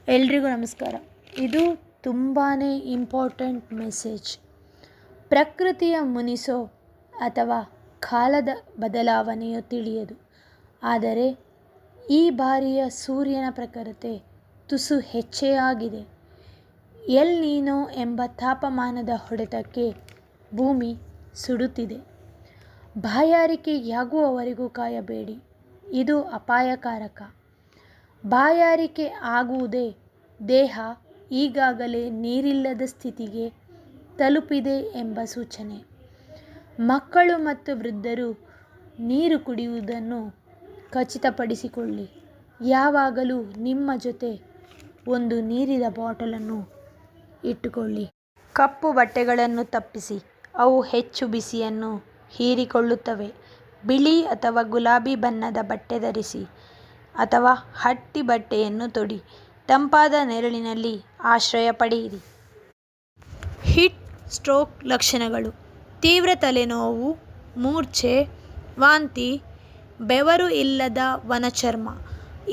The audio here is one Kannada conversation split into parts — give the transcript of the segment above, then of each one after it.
ಎಲ್ರಿಗೂ ನಮಸ್ಕಾರ. ಇದು ತುಂಬಾ ಇಂಪಾರ್ಟೆಂಟ್ ಮೆಸೇಜ್. ಪ್ರಕೃತಿಯ ಮುನಿಸೋ ಅಥವಾ ಕಾಲದ ಬದಲಾವಣೆಯೋ ತಿಳಿಯದು, ಆದರೆ ಈ ಬಾರಿಯ ಸೂರ್ಯನ ಪ್ರಖರತೆ ತುಸು ಹೆಚ್ಚೇ ಆಗಿದೆ. ಎಲ್ ನೀನೋ ಎಂಬ ತಾಪಮಾನದ ಹೊಡೆತಕ್ಕೆ ಭೂಮಿ ಸುಡುತ್ತಿದೆ. ಬಾಯಾರಿಕೆಯಾಗುವವರೆಗೂ ಕಾಯಬೇಡಿ, ಇದು ಅಪಾಯಕಾರಕ. ಬಾಯಾರಿಕೆ ಆಗುವುದೇ ದೇಹ ಈಗಾಗಲೇ ನೀರಿಲ್ಲದ ಸ್ಥಿತಿಗೆ ತಲುಪಿದೆ ಎಂಬ ಸೂಚನೆ. ಮಕ್ಕಳು ಮತ್ತು ವೃದ್ಧರು ನೀರು ಕುಡಿಯುವುದನ್ನು ಖಚಿತಪಡಿಸಿಕೊಳ್ಳಿ. ಯಾವಾಗಲೂ ನಿಮ್ಮ ಜೊತೆ ಒಂದು ನೀರಿನ ಬಾಟಲನ್ನು ಇಟ್ಟುಕೊಳ್ಳಿ. ಕಪ್ಪು ಬಟ್ಟೆಗಳನ್ನು ತಪ್ಪಿಸಿ, ಅವು ಹೆಚ್ಚು ಬಿಸಿಯನ್ನು ಹೀರಿಕೊಳ್ಳುತ್ತವೆ. ಬಿಳಿ ಅಥವಾ ಗುಲಾಬಿ ಬಣ್ಣದ ಬಟ್ಟೆ ಧರಿಸಿ ಅಥವಾ ಹತ್ತಿ ಬಟ್ಟೆಯನ್ನು ತೊಡಿ. ತಂಪಾದ ನೆರಳಿನಲ್ಲಿ ಆಶ್ರಯ ಪಡೆಯಿರಿ. ಹೀಟ್ ಸ್ಟ್ರೋಕ್ ಲಕ್ಷಣಗಳು: ತೀವ್ರ ತಲೆನೋವು, ಮೂರ್ಛೆ, ವಾಂತಿ, ಬೆವರು ಇಲ್ಲದ ಒಣಚರ್ಮ.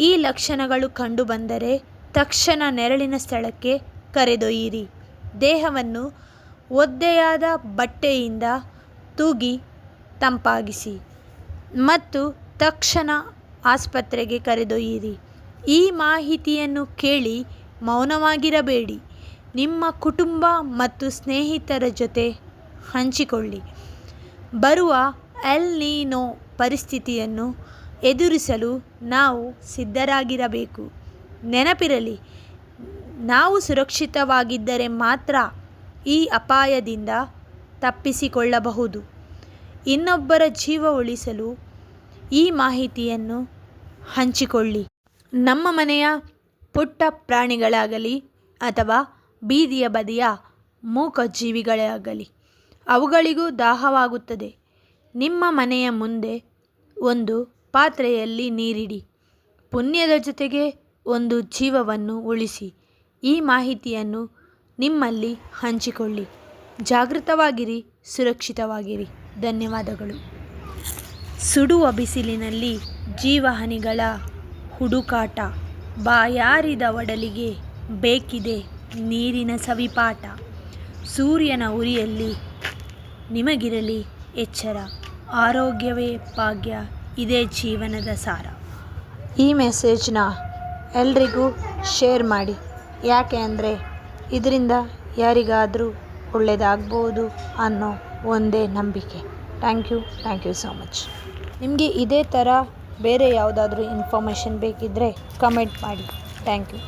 ಈ ಲಕ್ಷಣಗಳು ಕಂಡುಬಂದರೆ ತಕ್ಷಣ ನೆರಳಿನ ಸ್ಥಳಕ್ಕೆ ಕರೆದೊಯ್ಯಿರಿ. ದೇಹವನ್ನು ಒದ್ದೆಯಾದ ಬಟ್ಟೆಯಿಂದ ತೂಗಿ ತಂಪಾಗಿಸಿ ಮತ್ತು ತಕ್ಷಣ ಆಸ್ಪತ್ರೆಗೆ ಕರೆದೊಯ್ಯಿರಿ. ಈ ಮಾಹಿತಿಯನ್ನು ಕೇಳಿ ಮೌನವಾಗಿರಬೇಡಿ. ನಿಮ್ಮ ಕುಟುಂಬ ಮತ್ತು ಸ್ನೇಹಿತರ ಜೊತೆ ಹಂಚಿಕೊಳ್ಳಿ. ಬರುವ ಎಲ್ ನೀನೋ ಪರಿಸ್ಥಿತಿಯನ್ನು ಎದುರಿಸಲು ನಾವು ಸಿದ್ಧರಾಗಿರಬೇಕು. ನೆನಪಿರಲಿ, ನಾವು ಸುರಕ್ಷಿತವಾಗಿದ್ದರೆ ಮಾತ್ರ ಈ ಅಪಾಯದಿಂದ ತಪ್ಪಿಸಿಕೊಳ್ಳಬಹುದು. ಇನ್ನೊಬ್ಬರ ಜೀವ ಉಳಿಸಲು ಈ ಮಾಹಿತಿಯನ್ನು ಹಂಚಿಕೊಳ್ಳಿ. ನಮ್ಮ ಮನೆಯ ಪುಟ್ಟ ಪ್ರಾಣಿಗಳಾಗಲಿ ಅಥವಾ ಬೀದಿಯ ಬದಿಯ ಮೂಕ ಜೀವಿಗಳಾಗಲಿ, ಅವುಗಳಿಗೂ ದಾಹವಾಗುತ್ತದೆ. ನಿಮ್ಮ ಮನೆಯ ಮುಂದೆ ಒಂದು ಪಾತ್ರೆಯಲ್ಲಿ ನೀರಿಡಿ. ಪುಣ್ಯದ ಜೊತೆಗೆ ಒಂದು ಜೀವವನ್ನು ಉಳಿಸಿ. ಈ ಮಾಹಿತಿಯನ್ನು ನಿಮ್ಮಲ್ಲಿ ಹಂಚಿಕೊಳ್ಳಿ. ಜಾಗೃತವಾಗಿರಿ, ಸುರಕ್ಷಿತವಾಗಿರಿ. ಧನ್ಯವಾದಗಳು. ಸುಡುವ ಬಿಸಿಲಿನಲ್ಲಿ ಜೀವಹಾನಿಗಳ ಹುಡುಕಾಟ. ಬಾಯಾರಿದ ಒಡಲಿಗೆ ಬೇಕಿದೆ ನೀರಿನ ಸವಿಪಾಠ. ಸೂರ್ಯನ ಉರಿಯಲ್ಲಿ ನಿಮಗಿರಲಿ ಎಚ್ಚರ. ಆರೋಗ್ಯವೇ ಭಾಗ್ಯ, ಇದೇ ಜೀವನದ ಸಾರ. ಈ ಮೆಸೇಜ್ನ ಎಲ್ರಿಗೂ ಶೇರ್ ಮಾಡಿ. ಯಾಕೆ ಅಂದರೆ ಇದರಿಂದ ಯಾರಿಗಾದರೂ ಒಳ್ಳೆಯದಾಗ್ಬೋದು ಅನ್ನೋ ಒಂದೇ ನಂಬಿಕೆ. Thank you so much. ನಿಮಗೆ ಇದೇ ಥರ ಬೇರೆ ಯಾವುದಾದ್ರೂ ಇನ್ಫಾರ್ಮೇಷನ್ ಬೇಕಿದ್ದರೆ ಕಮೆಂಟ್ ಮಾಡಿ. Thank you.